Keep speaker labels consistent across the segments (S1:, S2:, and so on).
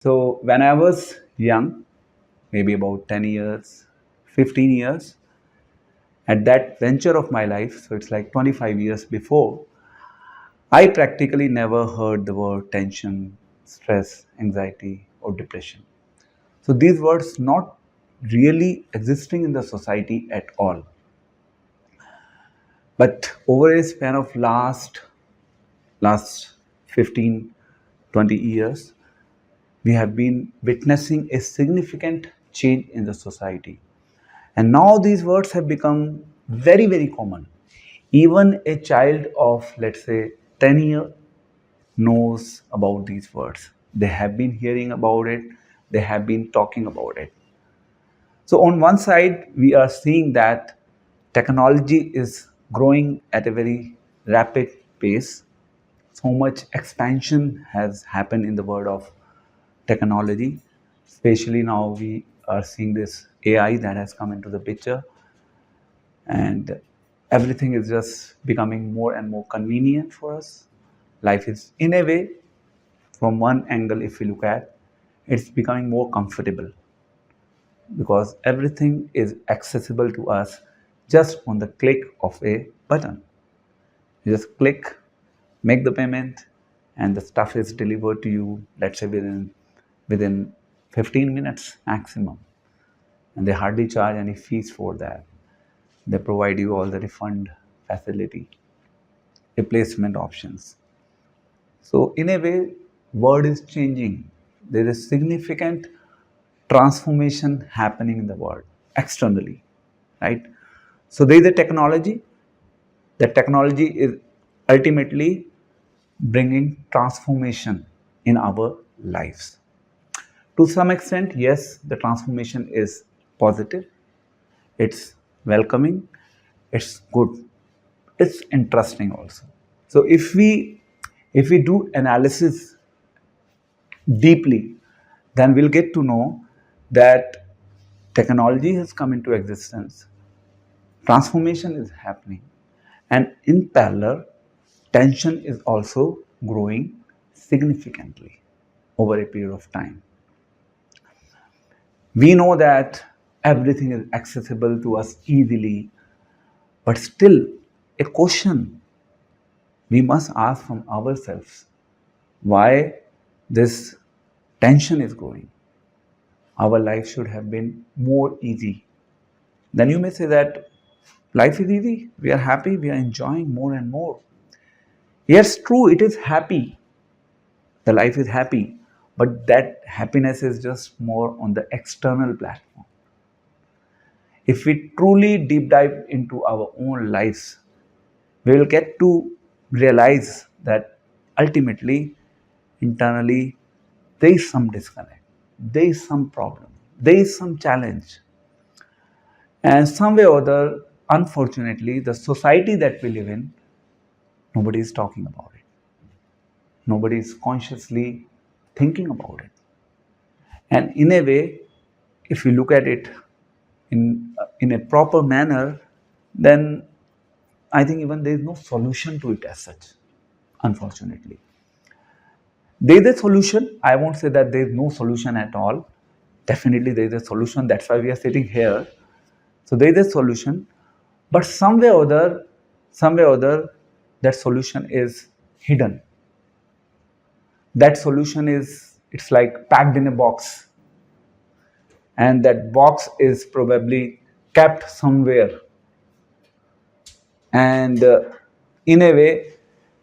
S1: So when I was young, maybe about 10 years, 15 years, at that venture of my life, so it's like 25 years before, I practically never heard the word tension, stress, anxiety, or depression. So these words not really existing in the society at all. But over a span of last 15, 20 years, we have been witnessing a significant change in the society. And now these words have become very, very common. Even a child of, let's say, 10 years knows about these words. They have been hearing about it, they have been talking about it. So, on one side, we are seeing that technology is growing at a very rapid pace. So much expansion has happened in the world of technology, especially now we are seeing this AI that has come into the picture, and everything is just becoming more and more convenient for us. Life is, in a way, from one angle, if you look at, it's becoming more comfortable because everything is accessible to us just on the click of a button. You just click, make the payment, and the stuff is delivered to you, let's say within 15 minutes maximum. And they hardly charge any fees for that. They provide you all the refund facility, replacement options. So in a way, world is changing. There is significant transformation happening in the world externally, right? So there is a technology. The technology is ultimately bringing transformation in our lives. To some extent, yes, the transformation is positive, it's welcoming, it's good, it's interesting also. So if we do analysis deeply, then we'll get to know that technology has come into existence, transformation is happening, and in parallel, tension is also growing significantly over a period of time. We know that everything is accessible to us easily, but still, a question we must ask from ourselves why this tension is growing. Our life should have been more easy. Then you may say that life is easy, we are happy, we are enjoying more and more. Yes, true, it is happy. The life is happy, but that happiness is just more on the external platform. If we truly deep dive into our own lives, we will get to realize that ultimately, internally, there is some disconnect, there is some problem, there is some challenge. And some way or other, unfortunately, the society that we live in, nobody is talking about it. Nobody is consciously thinking about it. And in a way, if you look at it in a proper manner, then I think even there is no solution to it as such, unfortunately. There is a solution. I won't say that there is no solution at all. Definitely there is a solution. That's why we are sitting here. So there is a solution. But some way or other, that solution is hidden. That solution is, it's like packed in a box. And that box is probably kept somewhere. And in a way,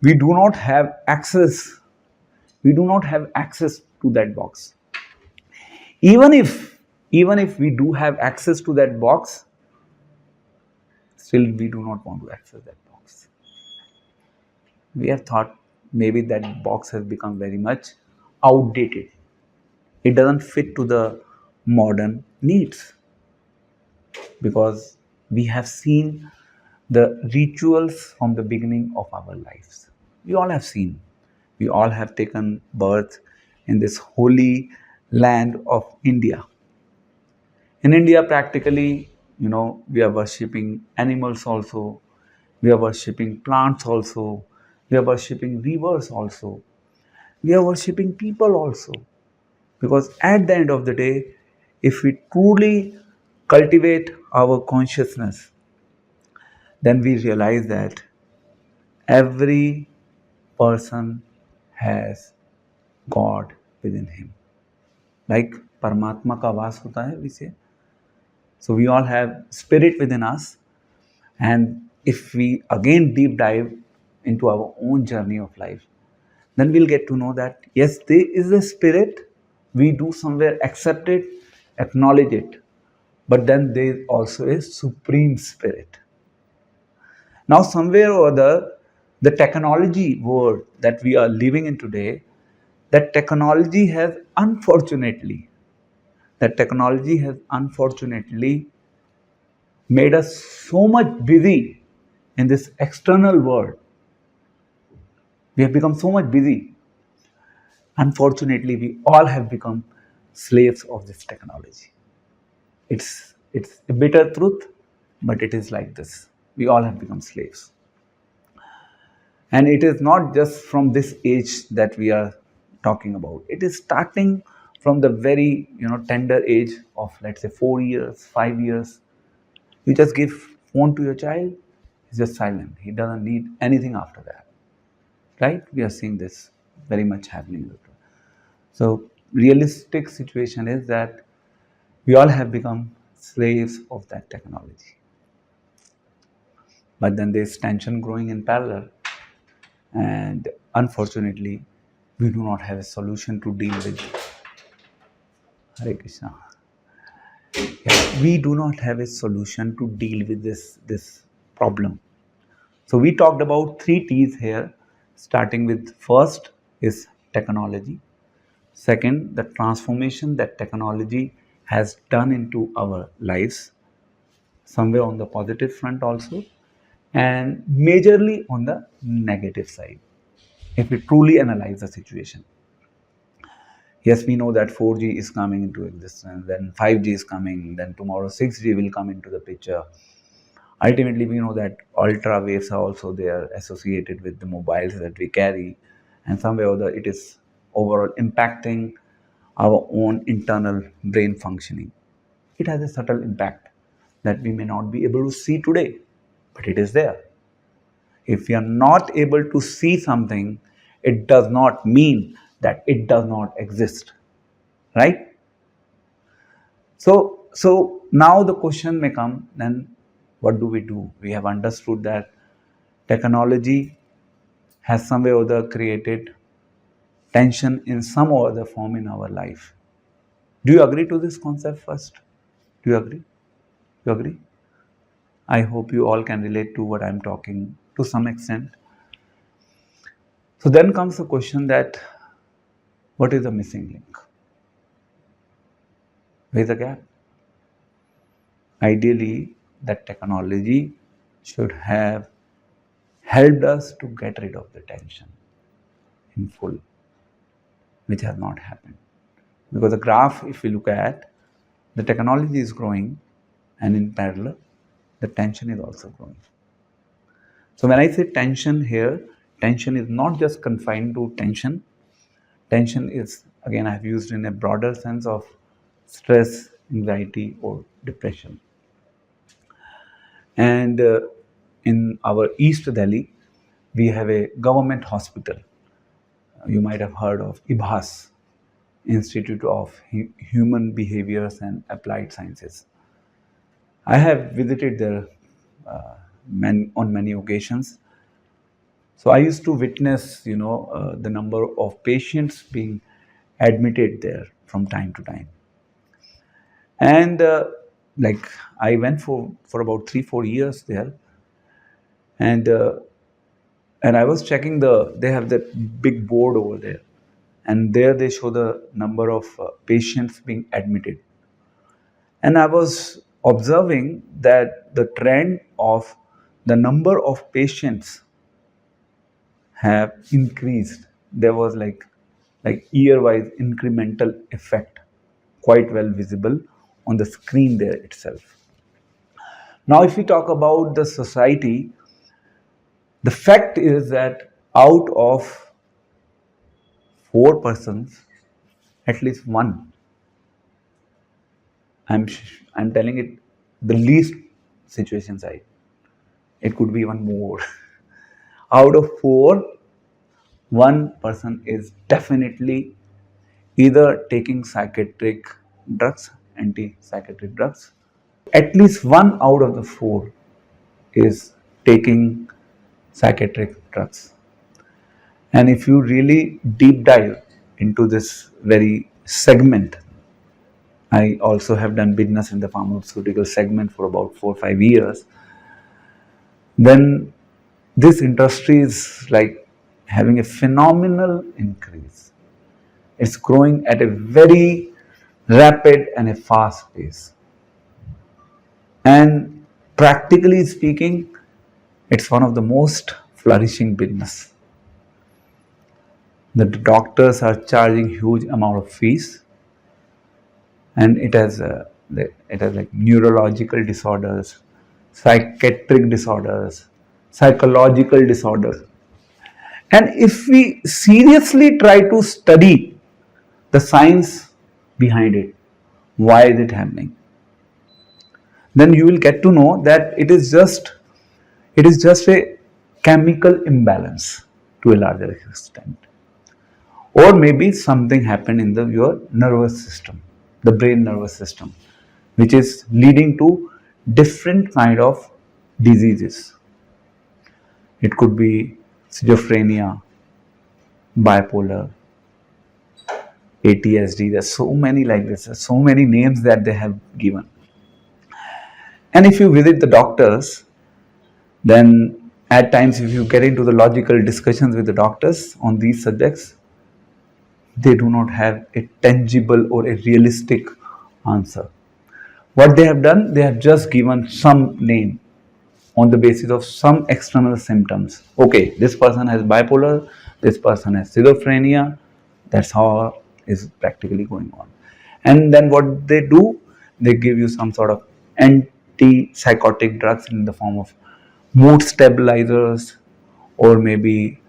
S1: we do not have access. We do not have access to that box. Even if even if we do have access to that box, still we do not want to access that box. We have thought maybe that box has become very much outdated. It doesn't fit to the modern needs because we have seen the rituals from the beginning of our lives. We all have seen. We all have taken birth in this holy land of India. In India, practically, we are worshipping animals also, we are worshipping plants also, we are worshipping rivers also, we are worshipping people also. Because at the end of the day, if we truly cultivate our consciousness, then we realize that every person has God within him. Like Paramatma का वास होता है, we say. So we all have spirit within us, and if we again deep dive into our own journey of life, then we'll get to know that yes, there is a spirit. We do somewhere accept it, acknowledge it, but then there is also a supreme spirit. Now, somewhere or other, the technology world that we are living in today, that technology has unfortunately, made us so much busy in this external world. We have become so much busy. Unfortunately, we all have become slaves of this technology. It's a bitter truth, but it is like this. We all have become slaves. And it is not just from this age that we are talking about. It is starting from the very tender age of, let's say, 4 years, 5 years. You just give phone to your child, he's just silent. He doesn't need anything after that. Right? We are seeing this very much happening. So realistic situation is that we all have become slaves of that technology. But then there's tension growing in parallel. And unfortunately, we do not have a solution to deal with. Hare Krishna. Yeah, we do not have a solution to deal with this problem. So we talked about 3 T's here, starting with first is technology. Second, the transformation that technology has done into our lives, somewhere on the positive front also, and majorly on the negative side, if we truly analyze the situation. Yes, we know that 4G is coming into existence, then 5G is coming, then tomorrow 6G will come into the picture. Ultimately, we know that ultra waves are also there associated with the mobiles that we carry, and somewhere or other it is overall impacting our own internal brain functioning. It has a subtle impact that we may not be able to see today, but it is there. If we are not able to see something, it does not mean that it does not exist, right? So now the question may come, then what do we do? We have understood that technology has some way or other created tension in some or other form in our life. Do you agree to this concept first? Do you agree? You agree? I hope you all can relate to what I'm talking to some extent. So then comes the question that what is the missing link? Where is the gap? Ideally, that technology should have helped us to get rid of the tension in full, which has not happened. Because the graph, if we look at, the technology is growing, and in parallel, the tension is also growing. So when I say tension here, tension is not just confined to tension. Tension is, again, I've used in a broader sense of stress, anxiety, or depression. And in our East Delhi, we have a government hospital. You might have heard of IBHAS, Institute of Human Behaviors and Applied Sciences. I have visited there on many occasions. So I used to witness, the number of patients being admitted there from time to time. And like I went for about 3-4 years there, and I was checking they have that big board over there, and there they show the number of patients being admitted. And I was observing that the trend of the number of patients have increased. There was like year-wise incremental effect, quite well visible on the screen there itself. Now, if we talk about the society, the fact is that out of 4 persons, at least one. I'm telling it the least situation side. It could be even more. Out of four, one person is definitely either taking psychiatric drugs, anti-psychiatric drugs. At least one out of the four is taking psychiatric drugs. And if you really deep dive into this very segment, I also have done business in the pharmaceutical segment for about 4 or 5 years. Then this industry is like having a phenomenal increase. It's growing at a very rapid and a fast pace. And practically speaking, it's one of the most flourishing business. The doctors are charging huge amount of fees, and it has like neurological disorders, psychiatric disorders, psychological disorders. And if we seriously try to study the science behind it, why is it happening, then you will get to know that it is just a chemical imbalance to a larger extent, or maybe something happened in your nervous system, the brain nervous system, which is leading to different kind of diseases. It could be schizophrenia, bipolar, ATSD. There's so many like this. There's so many names that they have given. And if you visit the doctors, then at times if you get into the logical discussions with the doctors on these subjects, they do not have a tangible or a realistic answer. What they have done, they have just given some name on the basis of some external symptoms. Okay, this person has bipolar, this person has schizophrenia. That's how is practically going on. And then what they do, they give you some sort of antipsychotic drugs in the form of mood stabilizers, or maybe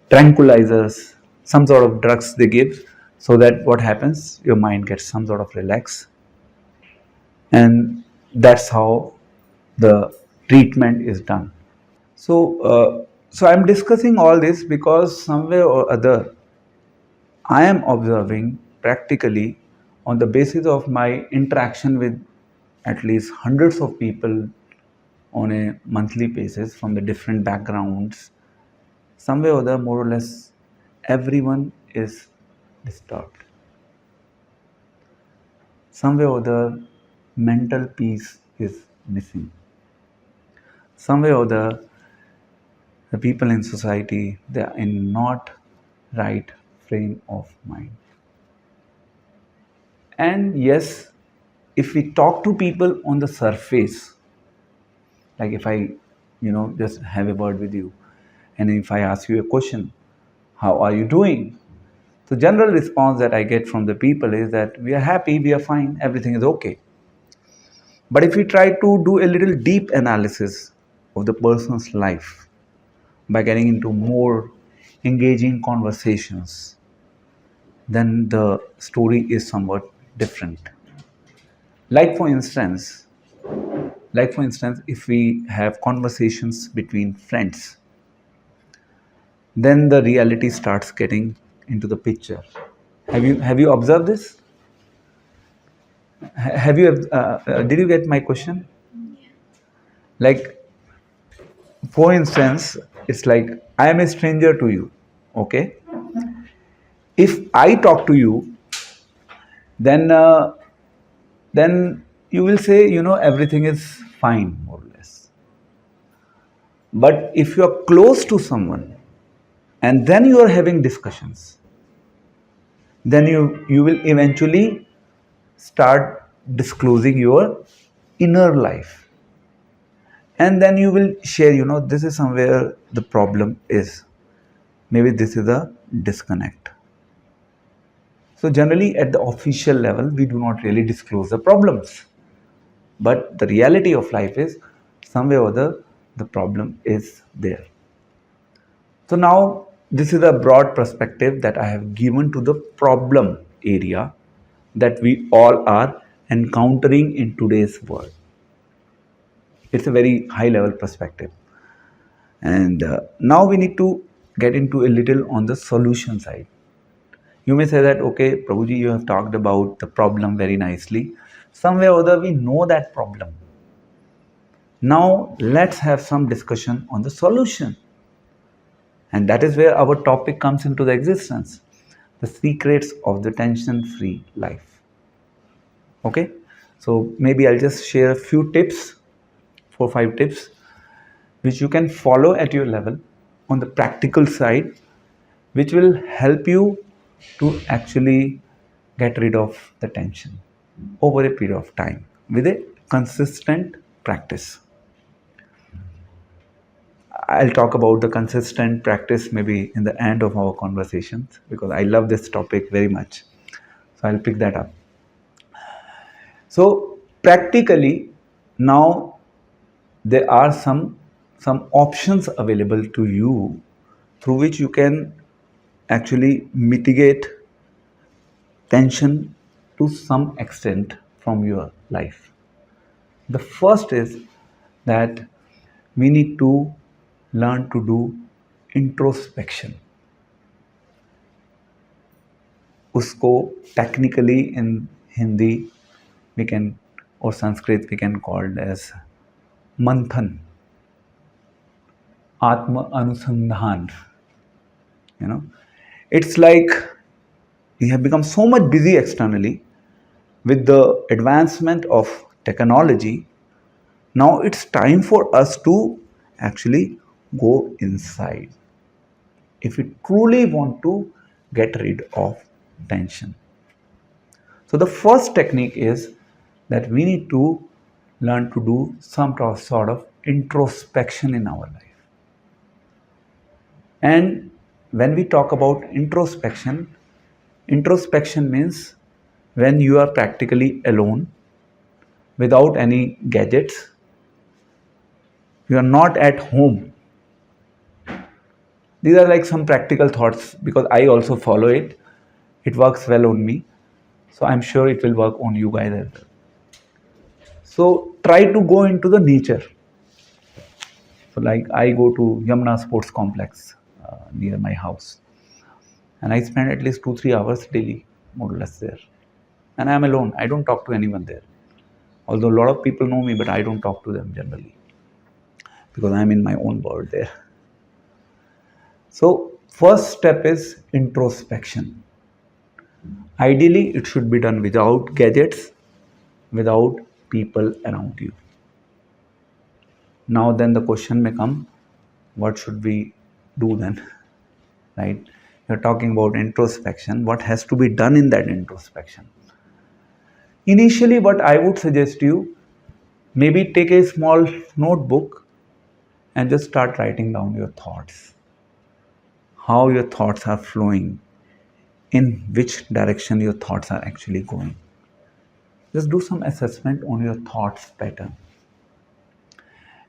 S1: tranquilizers, some sort of drugs they give, so that what happens, your mind gets some sort of relax, and that's how the treatment is done. So I'm discussing all this because somewhere or other I am observing practically, on the basis of my interaction with at least hundreds of people on a monthly basis from the different backgrounds, somewhere or other, more or less, everyone is disturbed. Somewhere or other, mental peace is missing. Somewhere or other, the people in society, they are in not right frame of mind. And yes, if we talk to people on the surface, like if I, just have a word with you, and if I ask you a question, how are you doing? The general response that I get from the people is that we are happy, we are fine, everything is okay. But if we try to do a little deep analysis of the person's life by getting into more engaging conversations, then the story is somewhat different. Like for instance, if we have conversations between friends, then the reality starts getting into the picture. Have you observed this? Have you did you get my question? Like, for instance, it's like I am a stranger to you, okay? If I talk to you, then you will say, everything is fine, more or less. But if you are close to someone and then you are having discussions, then you will eventually start disclosing your inner life, and then you will share, this is somewhere the problem is, maybe this is a disconnect. So generally at the official level, we do not really disclose the problems, but the reality of life is, somewhere or other, the problem is there. So now this is a broad perspective that I have given to the problem area that we all are encountering in today's world. It's a very high level perspective. And now we need to get into a little on the solution side. You may say that, okay, Prabhuji, you have talked about the problem very nicely. Somewhere or other, we know that problem. Now, let's have some discussion on the solution. And that is where our topic comes into the existence, the secrets of the tension-free life. Okay, so maybe I'll just share a few tips, 4 or 5 tips, which you can follow at your level on the practical side, which will help you to actually get rid of the tension over a period of time with a consistent practice. I'll talk about the consistent practice maybe in the end of our conversations because I love this topic very much. So I'll pick that up. So practically now there are some options available to you through which you can actually mitigate tension to some extent from your life. The first is that we need to learn to do introspection. उसको technically in Hindi we can or Sanskrit we can call it as manthan, atma anusandhan. You know, it's like we have become so much busy externally with the advancement of technology. Now it's time for us to actually go inside if we truly want to get rid of tension. So the first technique is that we need to learn to do some sort of introspection in our life. And when we talk about introspection means when you are practically alone without any gadgets, you are not at home. These are like some practical thoughts because I also follow it. It works well on me. So I'm sure it will work on you guys as well. So try to go into the nature. So like I go to Yamuna Sports Complex near my house. And I spend at least 2-3 hours daily, more or less there. And I'm alone. I don't talk to anyone there. Although a lot of people know me, but I don't talk to them generally. Because I'm in my own world there. So first step is introspection. Ideally, it should be done without gadgets, without people around you. Now then the question may come, what should we do then? Right? You're talking about introspection. What has to be done in that introspection? Initially, what I would suggest you, maybe take a small notebook and just start writing down your thoughts. How your thoughts are flowing, in which direction your thoughts are actually going. Just do some assessment on your thoughts pattern.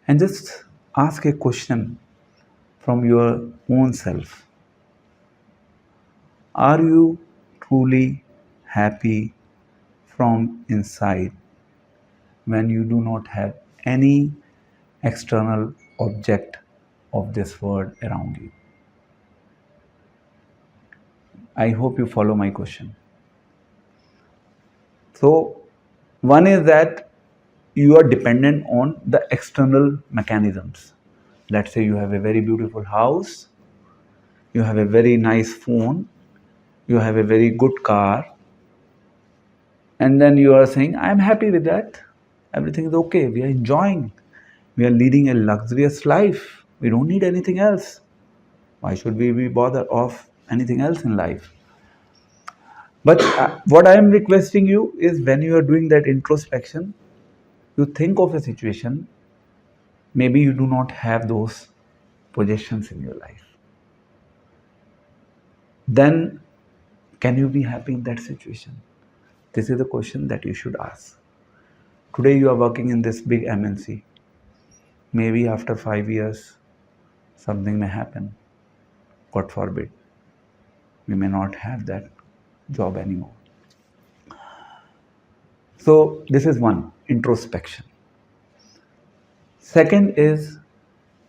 S1: And just ask a question from your own self. Are you truly happy from inside when you do not have any external object of this world around you? I hope you follow my question. So, one is that you are dependent on the external mechanisms. Let's say you have a very beautiful house, you have a very nice phone, you have a very good car, and then you are saying, I'm happy with that. Everything is okay. We are enjoying. We are leading a luxurious life. We don't need anything else. Why should we be bothered of anything else in life? But what I am requesting you is when you are doing that introspection, you think of a situation, maybe you do not have those possessions in your life. Then can you be happy in that situation? This is the question that you should ask. Today you are working in this big MNC. Maybe after 5 years, something may happen. God forbid, we may not have that job anymore. So this is one, introspection. Second is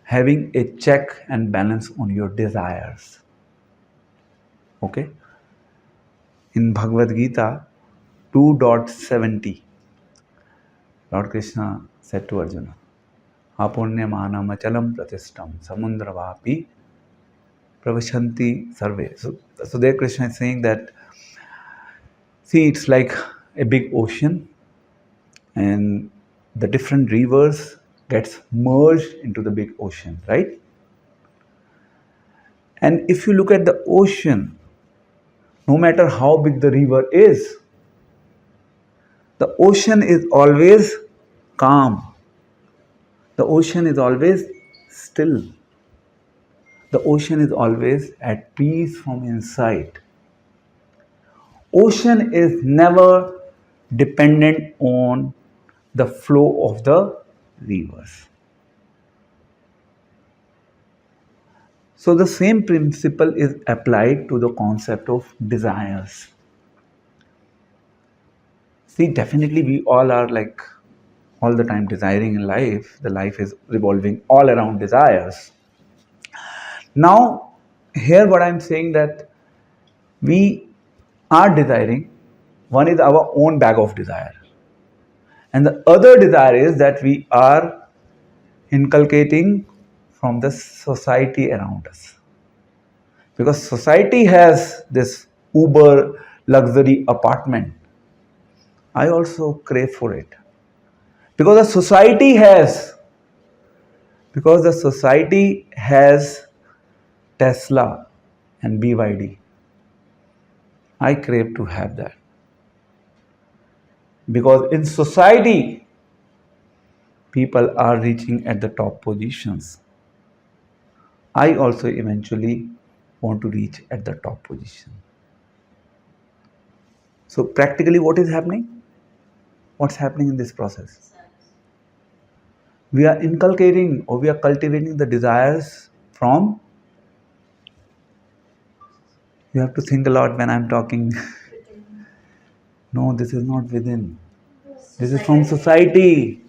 S1: having a check and balance on your desires. Okay? In Bhagavad Gita 2.70, Lord Krishna said to Arjuna, Apunyamana machalam pratistam samundravapi pravashanti sarve. So there Krishna is saying that, see, it's like a big ocean and the different rivers gets merged into the big ocean, right? And if you look at the ocean, no matter how big the river is, the ocean is always calm. The ocean is always still. The ocean is always at peace from inside. Ocean is never dependent on the flow of the rivers. So the same principle is applied to the concept of desires. See, definitely we all are like all the time desiring in life. The life is revolving all around desires. Now, here what I'm saying that we are desiring, one is our own bag of desire. And the other desire is that we are inculcating from the society around us. Because society has this uber luxury apartment. I also crave for it. Because the society has Tesla and BYD. I crave to have that. Because in society, people are reaching at the top positions. I also eventually want to reach at the top position. So practically what is happening? What's happening in this process? We are inculcating or we are cultivating the desires from, you have to think a lot when I'm talking. No, this is not within. This is from society.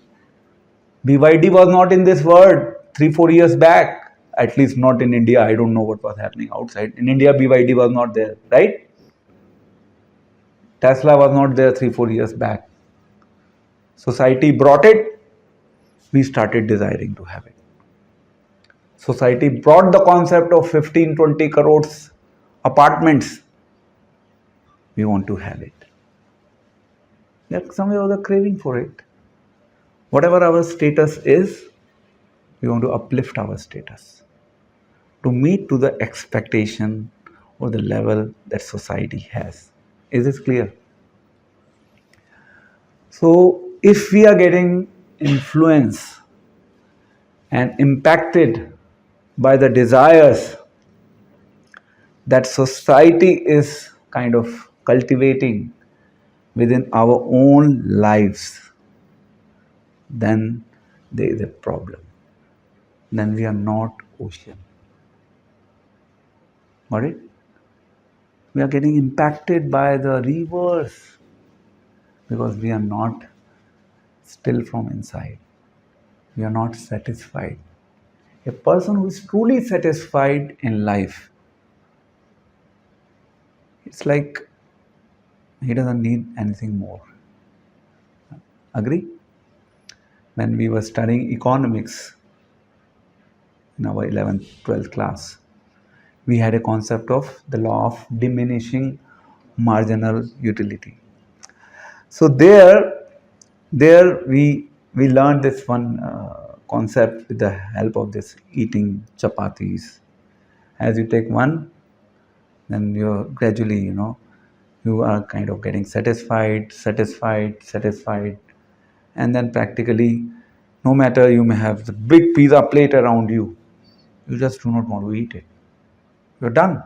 S1: BYD was not in this world 3-4 years back. At least not in India. I don't know what was happening outside. In India, BYD was not there, right? Tesla was not there 3-4 years back. Society brought it. We started desiring to have it. Society brought the concept of 15-20 crores apartments. We want to have it. There's somewhere or other craving for it. Whatever our status is, we want to uplift our status to meet to the expectation or the level that society has. Is this clear? So if we are getting influence and impacted by the desires that society is kind of cultivating within our own lives, then there is a problem. Then we are not ocean. Got it? We are getting impacted by the rivers because we are not still from inside. We are not satisfied. A person who is truly satisfied in life, it's like he doesn't need anything more. Agree? When we were studying economics in our 11th, 12th class, we had a concept of the law of diminishing marginal utility. So there we learned this one concept with the help of this eating chapatis. As you take one, then you're gradually, you are kind of getting satisfied, and then practically, no matter you may have the big pizza plate around you, you just do not want to eat it. You're done.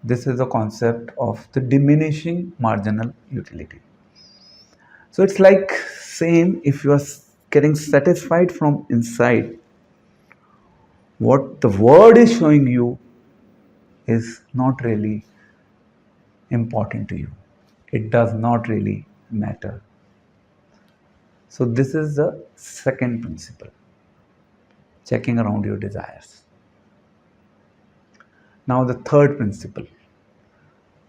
S1: This is the concept of the diminishing marginal utility. So it's like same if you are getting satisfied from inside, What the word is showing you is not really important to you. It does not really matter. So, this is the second principle, checking around your desires. Now, the third principle.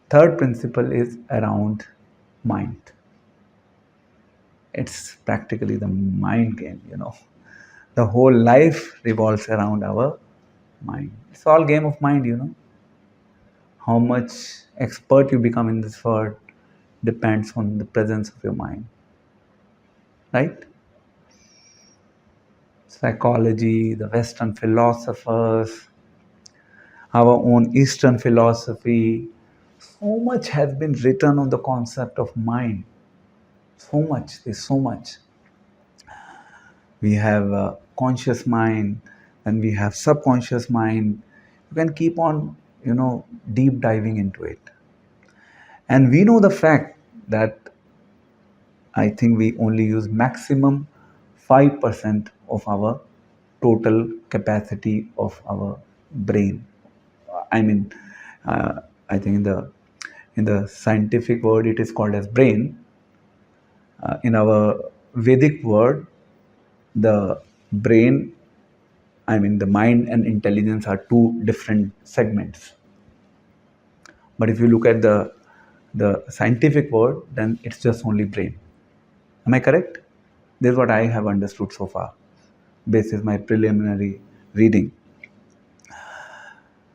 S1: Third principle is around mind. It's practically the mind game, The whole life revolves around our mind. It's all game of mind. How much expert you become in this world depends on the presence of your mind. Right? Psychology, the Western philosophers, our own Eastern philosophy, so much has been written on the concept of mind. So much, there's so much. We have a conscious mind, and we have subconscious mind. You can keep on, deep diving into it. And we know the fact that I think we only use maximum 5% of our total capacity of our brain. I mean, I think in the scientific word it is called as brain. In our Vedic word, the brain, I mean the mind and intelligence are two different segments. But if you look at the scientific word, then it's just only brain. Am I correct? This is what I have understood so far, based on my preliminary reading.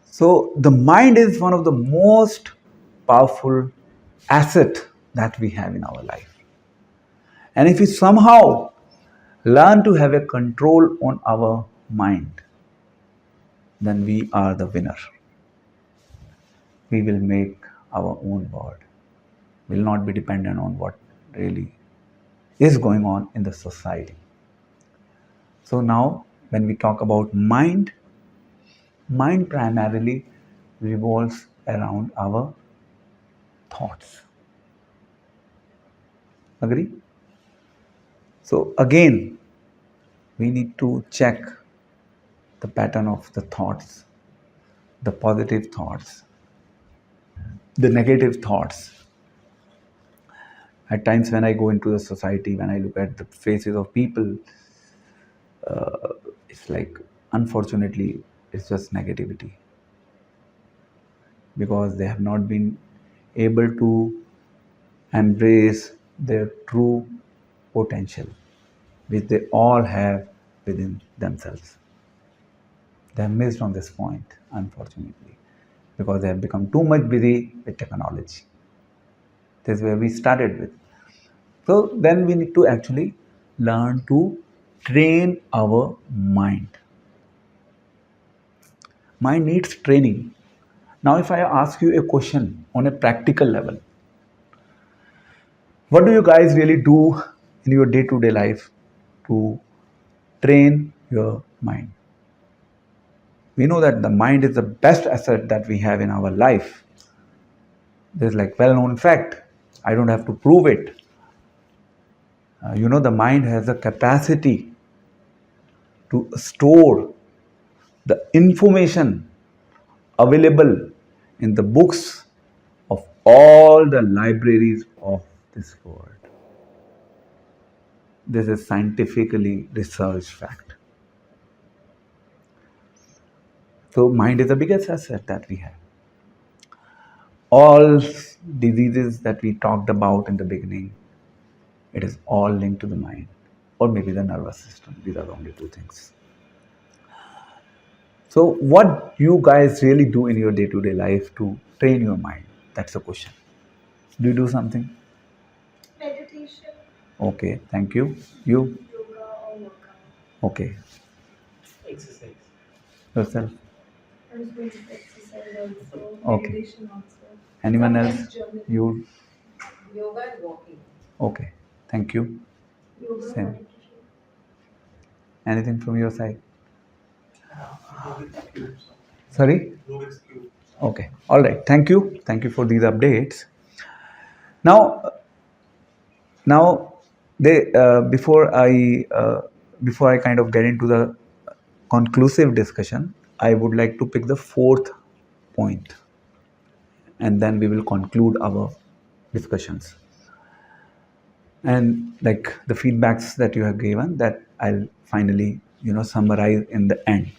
S1: So the mind is one of the most powerful asset that we have in our life. And if we somehow learn to have a control on our mind, then we are the winner. We will make our own world. We will not be dependent on what really is going on in the society. So now when we talk about mind primarily revolves around our thoughts. Agree? So again, we need to check the pattern of the thoughts, the positive thoughts, the negative thoughts. At times when I go into the society, when I look at the faces of people, it's like, unfortunately, it's just negativity. Because they have not been able to embrace their true potential, which they all have within themselves. They have missed on this point, unfortunately, because they have become too much busy with technology. This is where we started with. So then we need to actually learn to train our mind. Mind needs training. Now, if I ask you a question on a practical level, what do you guys really do in your day-to-day life to train your mind? We know that the mind is the best asset that we have in our life. There's like well-known fact. I don't have to prove it. The mind has the capacity to store the information available in the books of all the libraries of this world. This is scientifically researched fact. So mind is the biggest asset that we have. All diseases that we talked about in the beginning, it is all linked to the mind, or maybe the nervous system. These are the only two things. So what you guys really do in your day-to-day life to train your mind? That's the question. Do you do something?
S2: Meditation.
S1: Okay, thank you. You?
S2: Yoga or workout.
S1: Okay.
S3: Exercise.
S1: Yourself?
S2: I was going to exercise also.
S1: Okay.
S2: Meditation also.
S1: Anyone
S2: Sometimes
S1: else?
S2: journaling.
S1: You?
S2: Yoga and walking.
S1: Okay, thank you.
S2: Yoga,
S1: Same.
S2: meditation.
S1: Anything from your side?
S3: Rubik's Cube.
S1: Sorry?
S3: Rubik's Cube.
S1: Okay, all right. Thank you. Thank you for these updates. Now, before I kind of get into the conclusive discussion, I would like to pick the fourth point, and then we will conclude our discussions. And like the feedbacks that you have given, that I'll finally summarize in the end.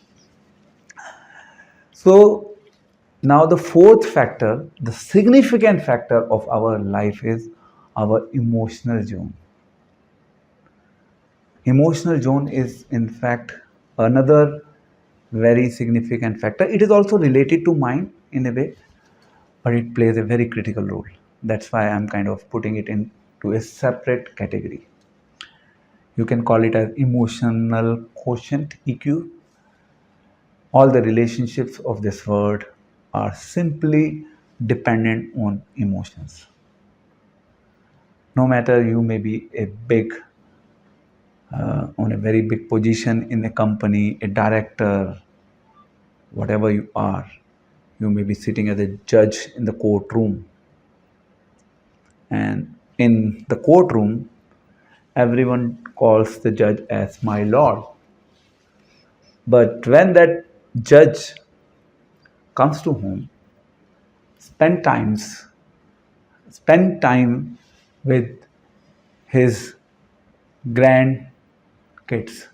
S1: So now the fourth factor, the significant factor of our life, is our emotional zone. Emotional zone is in fact another very significant factor. It is also related to mind in a way, but it plays a very critical role. That's why I'm kind of putting it into a separate category. You can call it as emotional quotient, EQ. All the relationships of this world are simply dependent on emotions. No matter you may be a big, on a very big position in a company, a director, whatever you are, you may be sitting as a judge in the courtroom. And in the courtroom, everyone calls the judge as my lord. But when that judge comes to home, spend time with his grandkids,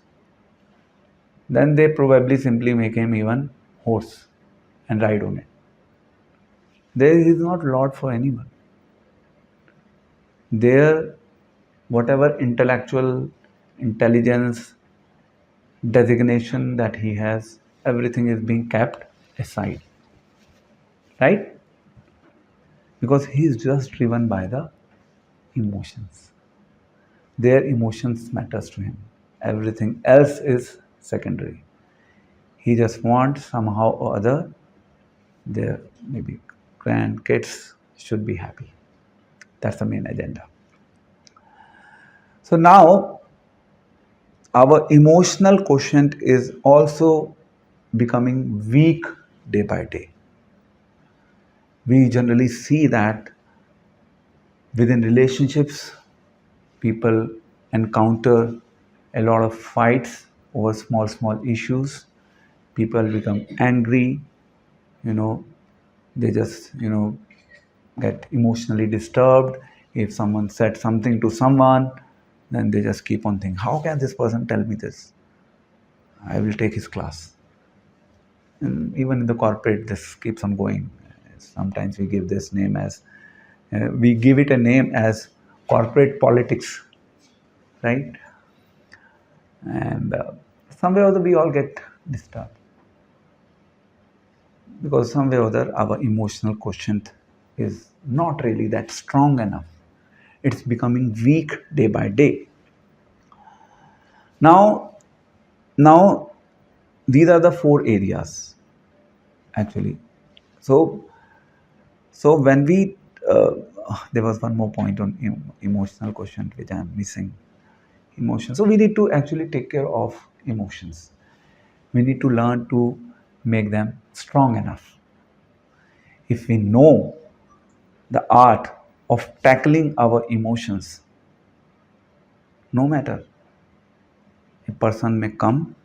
S1: then they probably simply make him even horse and ride on it. There is not lord for anyone. There, whatever intellectual intelligence designation that he has, everything is being kept aside, right? Because he is just driven by the emotions. Their emotions matters to him. Everything else is secondary. He just wants somehow or other their maybe grandkids should be happy. That's the main agenda. So now our emotional quotient is also becoming weak day by day. We generally see that within relationships, people encounter a lot of fights over small issues. People become angry, they just, get emotionally disturbed. If someone said something to someone, then they just keep on thinking, how can this person tell me this? I will take his class. And even in the corporate, this keeps on going. Sometimes we give this name as, we give it a name as corporate politics, right? And some way or other we all get disturbed. Because some way or other our emotional quotient is not really that strong enough. It's becoming weak day by day. Now these are the four areas actually. So when we there was one more point on emotional quotient which I am missing. Emotions. So we need to actually take care of emotions. We need to learn to make them strong enough. If we know the art of tackling our emotions, no matter a person may come,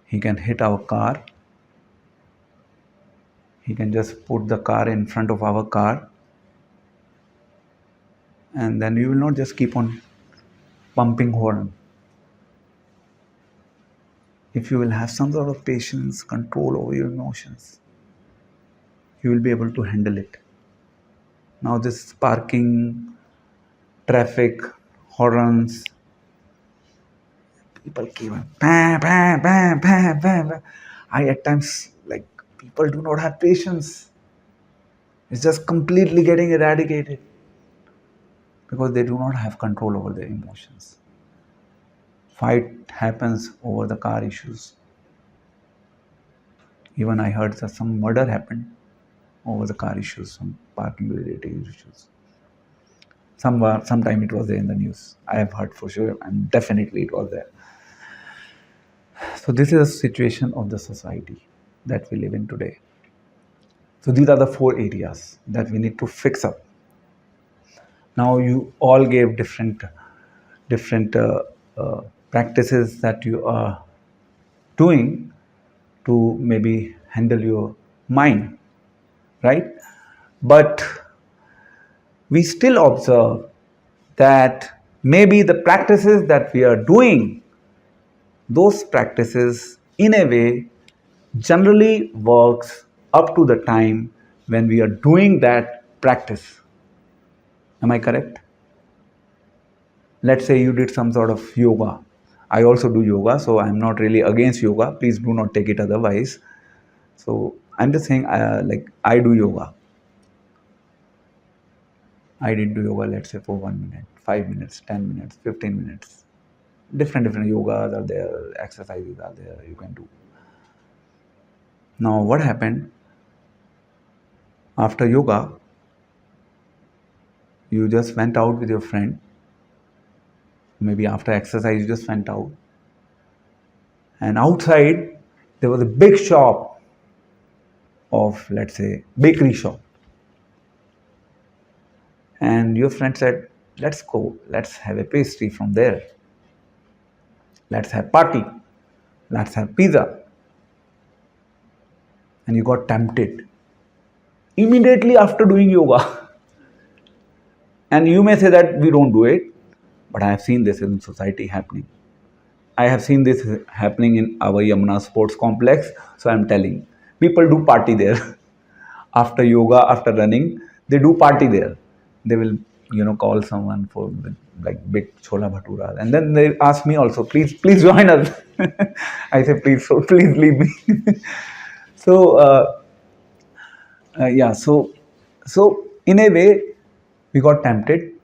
S1: he can hit our car, he can just put the car in front of our car, and then we will not just keep on pumping horn. If you will have some sort of patience, control over your emotions, you will be able to handle it. Now this parking, traffic, horns, people keep on bam, bam, bam, bam, bam, bam. I at times, like, people do not have patience. It's just completely getting eradicated because they do not have control over their emotions. Fight happens over the car issues. Even I heard that some murder happened over the car issues, some parking related issues. Sometime it was there in the news. I have heard for sure, and definitely it was there. So this is a situation of the society that we live in today. So these are the four areas that we need to fix up. Now you all gave different practices that you are doing to maybe handle your mind, right? But we still observe that maybe the practices that we are doing, those practices in a way generally works up to the time when we are doing that practice. Am I correct? Let's say you did some sort of yoga. I also do yoga, so I'm not really against yoga. Please do not take it otherwise. So I'm just saying, like I do yoga. I did do yoga, let's say for 1 minute, 5 minutes, 10 minutes, 15 minutes. Different yogas are there, exercises are there, you can do. Now, what happened after yoga? You just went out with your friend. Maybe after exercise, you just went out. And outside, there was a big shop of, let's say, bakery shop. And your friend said, let's go, let's have a pastry from there. Let's have party. Let's have pizza. And you got tempted immediately after doing yoga. And you may say that we don't do it, but I have seen this in society happening. I have seen this happening in our Yamuna sports complex, so I'm telling. People do party there. After yoga, after running, they do party there. They will, call someone for like big chola bhatura, and then they ask me also, please join us. I say, please leave me. So yeah, so in a way, we got tempted.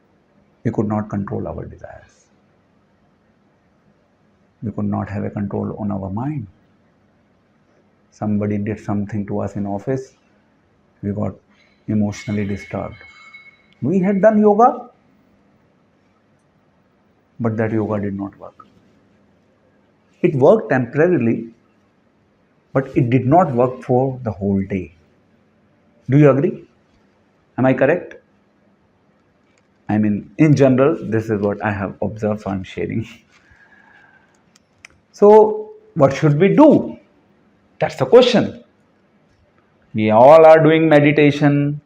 S1: We could not control our desires. We could not have a control on our mind. Somebody did something to us in office. We got emotionally disturbed. We had done yoga, but that yoga did not work. It worked temporarily, but it did not work for the whole day. Do you agree? Am I correct? I mean, in general, this is what I have observed, so I'm sharing. So, what should we do? That's the question. We all are doing meditation.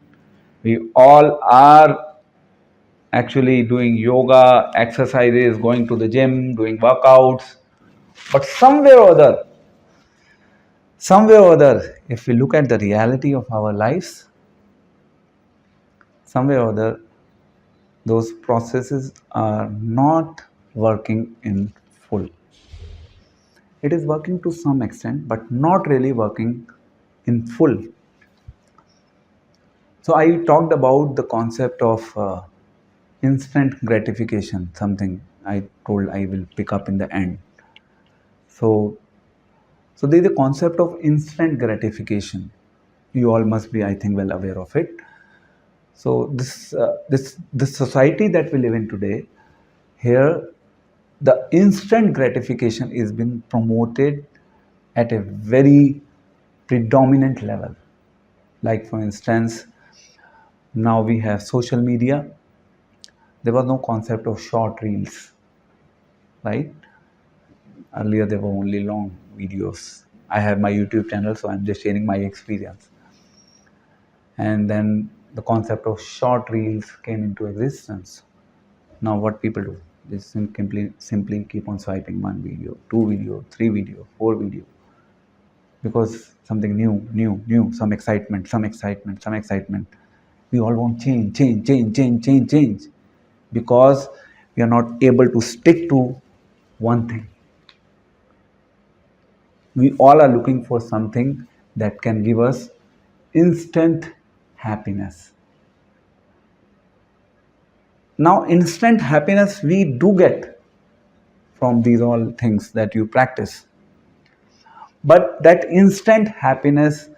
S1: We all are actually doing yoga, exercises, going to the gym, doing workouts. But somewhere or other, if we look at the reality of our lives, somewhere or other, those processes are not working in full. It is working to some extent, but not really working in full. So I talked about the concept of instant gratification, something I told I will pick up in the end. So there is a concept of instant gratification. You all must be, I think, well aware of it. So this society that we live in today, here the instant gratification is being promoted at a very predominant level. Like for instance, now we have social media. There was no concept of short reels, right? Earlier there were only long videos. I have my YouTube channel, so I'm just sharing my experience. And then the concept of short reels came into existence. Now what people do? They simply keep on swiping one video, two video, three video, four video. Because something new, some excitement. We all want change. Because we are not able to stick to one thing. We all are looking for something that can give us instant happiness. Now, instant happiness we do get from these all things that you practice. But that instant happiness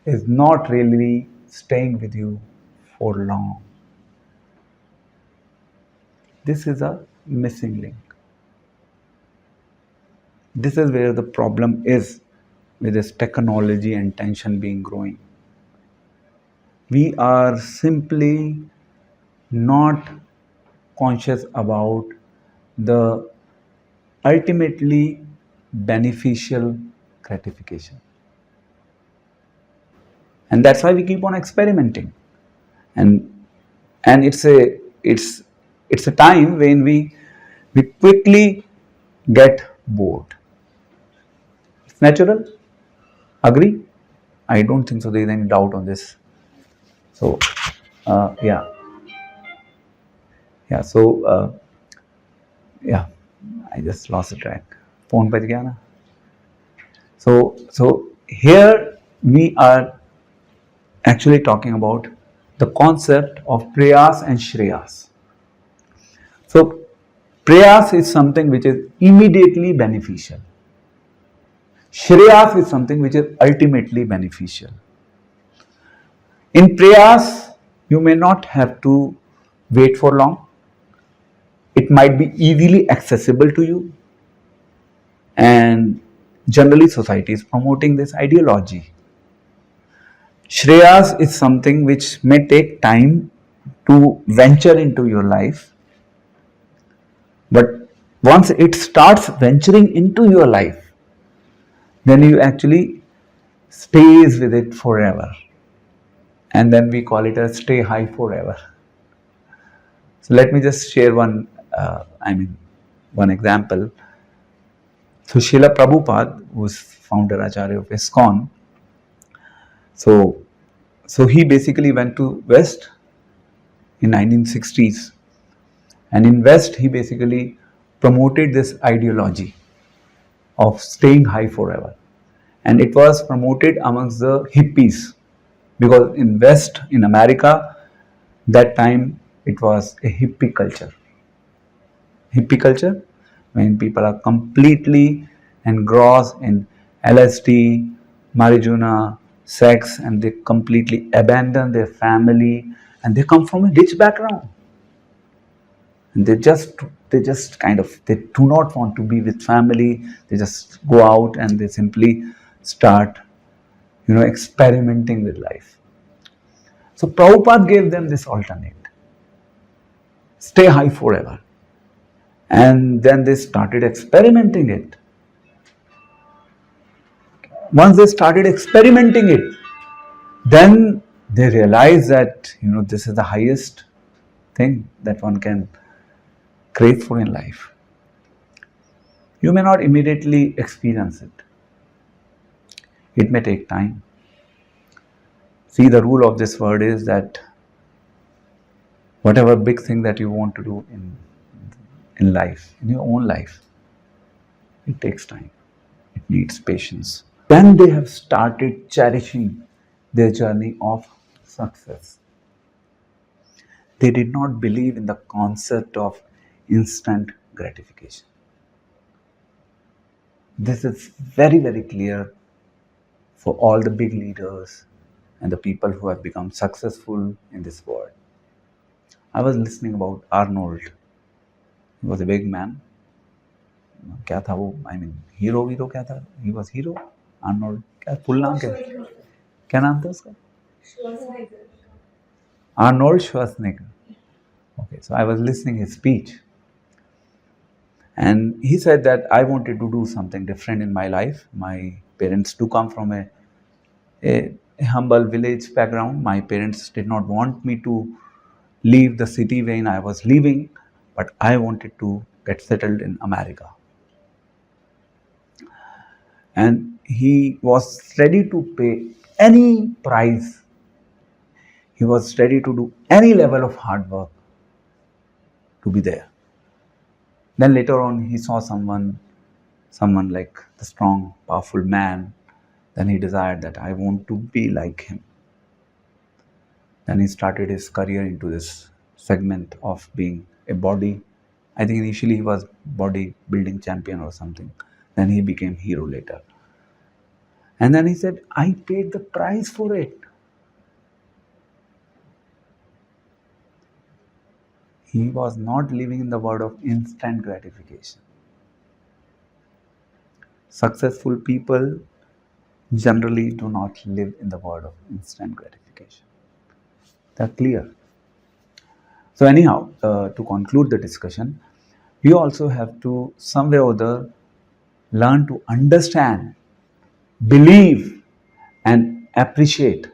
S1: is not really staying with you for long. This is a missing link. This is where the problem is with this technology and tension being growing. We are simply not conscious about the ultimately beneficial gratification. And that's why we keep on experimenting. And it's a time when we quickly get bored. It's natural. Agree? I don't think so there is any doubt on this. So yeah. Yeah, I just lost the track. Phone bach gaya na. So here we are actually talking about the concept of prayas and shreyas. So prayas is something which is immediately beneficial. Shreyas is something which is ultimately beneficial. In prayas, you may not have to wait for long. It might be easily accessible to you. And generally society is promoting this ideology. Shreyas is something which may take time to venture into your life. But once it starts venturing into your life, then you actually stays with it forever. And then we call it a stay high forever. So let me just share one example. So Srila Prabhupada, who is founder Acharya of ISKCON, so he basically went to West in 1960s, and in West he basically promoted this ideology of staying high forever, and it was promoted amongst the hippies, because in West, in America, that time it was a hippie culture. Hippie culture, when people are completely engrossed in LSD, marijuana, sex, and they completely abandon their family, and they come from a rich background, and they do not want to be with family. They just go out and they simply start experimenting with life. So Prabhupada gave them this alternate: stay high forever. And then they started experimenting it. Once they started experimenting it, then they realized that this is the highest thing that one can crave for in life. You may not immediately experience it. It may take time. See, the rule of this word is that whatever big thing that you want to do in life, in your own life, it takes time. It needs patience. Then they have started cherishing their journey of success. They did not believe in the concept of instant gratification. This is very, very clear for all the big leaders and the people who have become successful in this world. I was listening about Arnold. He was a big man. क्या था वो? Hero क्या था? He was hero. Arnold. क्या full नाम क्या नाम था उसका? Arnold Schwarzenegger. Okay, so I was listening his speech, and he said that I wanted to do something different in my life. My parents do come from a humble village background. My parents did not want me to leave the city when I was leaving, but I wanted to get settled in America. And he was ready to pay any price. He was ready to do any level of hard work to be there. Then later on, he saw someone like the strong, powerful man. Then he desired that I want to be like him. Then he started his career into this segment of being a body. I think initially he was bodybuilding champion or something. Then he became hero later. And then he said, I paid the price for it. He was not living in the world of instant gratification. Successful people generally do not live in the world of instant gratification. They're clear. So anyhow, to conclude the discussion, you also have to, some way or other, learn to understand believe and appreciate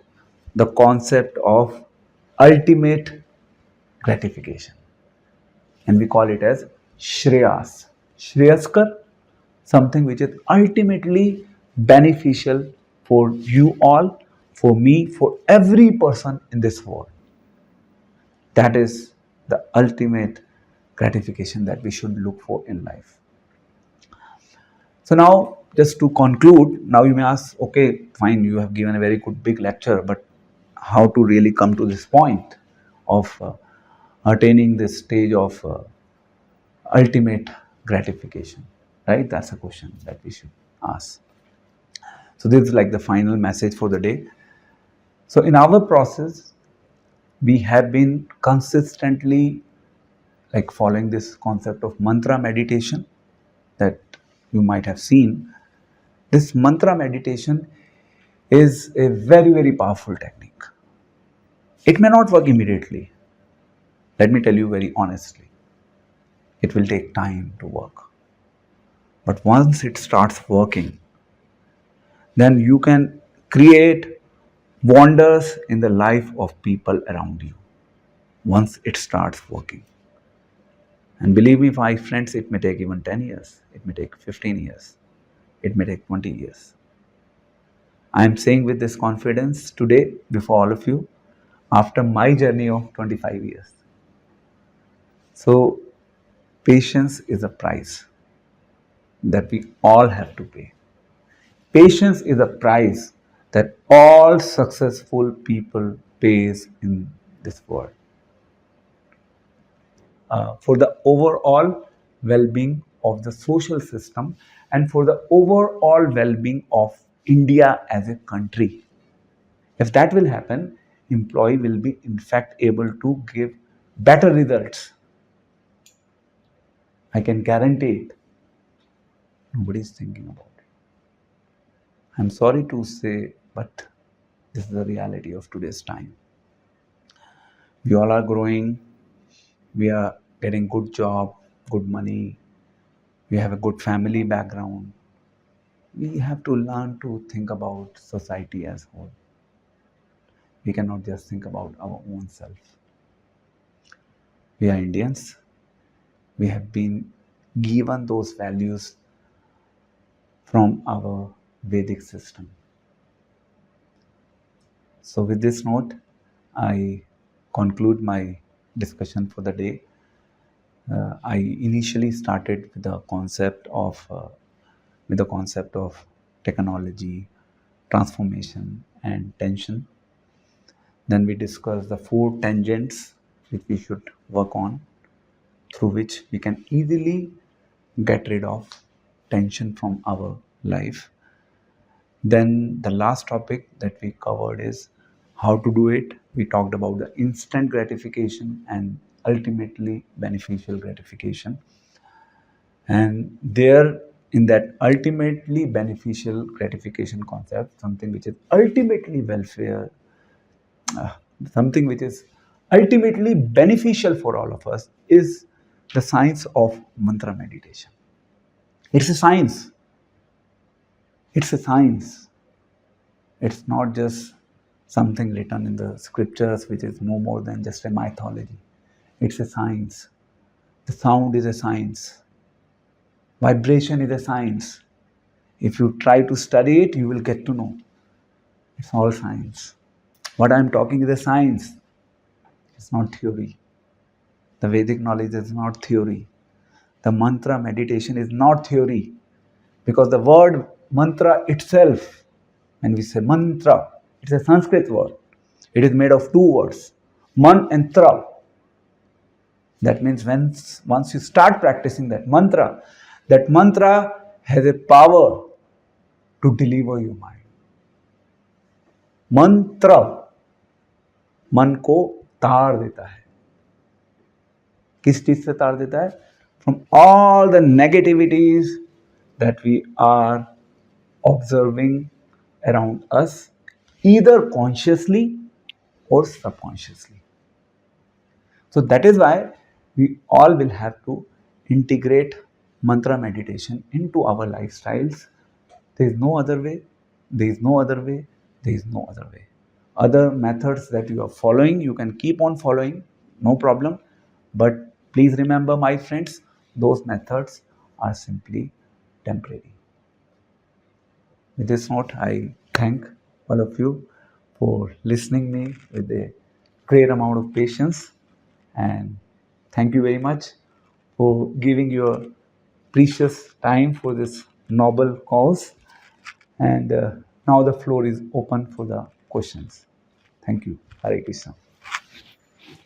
S1: the concept of ultimate gratification, and we call it as Shreyas. Shreyaskar, something which is ultimately beneficial for you all, for me, for every person in this world. That is the ultimate gratification that we should look for in life. So now, just to conclude, now you may ask, okay, fine, you have given a very good big lecture, but how to really come to this point of attaining this stage of ultimate gratification, right? That's a question that we should ask. So this is like the final message for the day. So in our process, we have been consistently like following this concept of mantra meditation that you might have seen. This mantra meditation is a very, very powerful technique. It may not work immediately. Let me tell you very honestly. It will take time to work. But once it starts working, then you can create wonders in the life of people around you. Once it starts working. And believe me, my friends, it may take even 10 years. It may take 15 years. It may take 20 years. I am saying with this confidence today before all of you after my journey of 25 years. So, patience is a price that we all have to pay. Patience is a price that all successful people pays in this world. For the overall well-being of the social system and for the overall well-being of India as a country. If that will happen, employee will be in fact able to give better results. I can guarantee it. Nobody is thinking about it. I'm sorry to say, but this is the reality of today's time. We all are growing. We are getting good job, good money. We have a good family background. We have to learn to think about society as a whole. We cannot just think about our own self. We are Indians. We have been given those values from our Vedic system. So with this note, I conclude my discussion for the day. I initially started with the concept of technology, transformation, and tension. Then we discussed the 4 tangents which we should work on, through which we can easily get rid of tension from our life. Then the last topic that we covered is how to do it. We talked about the instant gratification and ultimately beneficial gratification. And there, in that ultimately beneficial gratification concept, something which is ultimately welfare, something which is ultimately beneficial for all of us, is the science of mantra meditation. It's a science. It's a science. It's not just something written in the scriptures which is no more than just a mythology. It's a science. The sound is a science. Vibration is a science. If you try to study it, you will get to know. It's all science. What I am talking is a science. It's not theory. The Vedic knowledge is not theory. The mantra meditation is not theory. Because the word mantra itself, when we say mantra, it's a Sanskrit word. It is made of 2 words, man and tra. That means once you start practicing that mantra has a power to deliver your mind. मंत्र मन को तार देता है. किस चीज से तार देता है? From all the negativities that we are observing around us, either consciously or subconsciously. So that is why we all will have to integrate mantra meditation into our lifestyles. There is no other way. There is no other way. There is no other way. Other methods that you are following, you can keep on following, no problem. But please remember, my friends, those methods are simply temporary. With this note, I thank all of you for listening me with a great amount of patience, and thank you very much for giving your precious time for this noble cause. And now the floor is open for the questions. Thank you. Hare Krishna.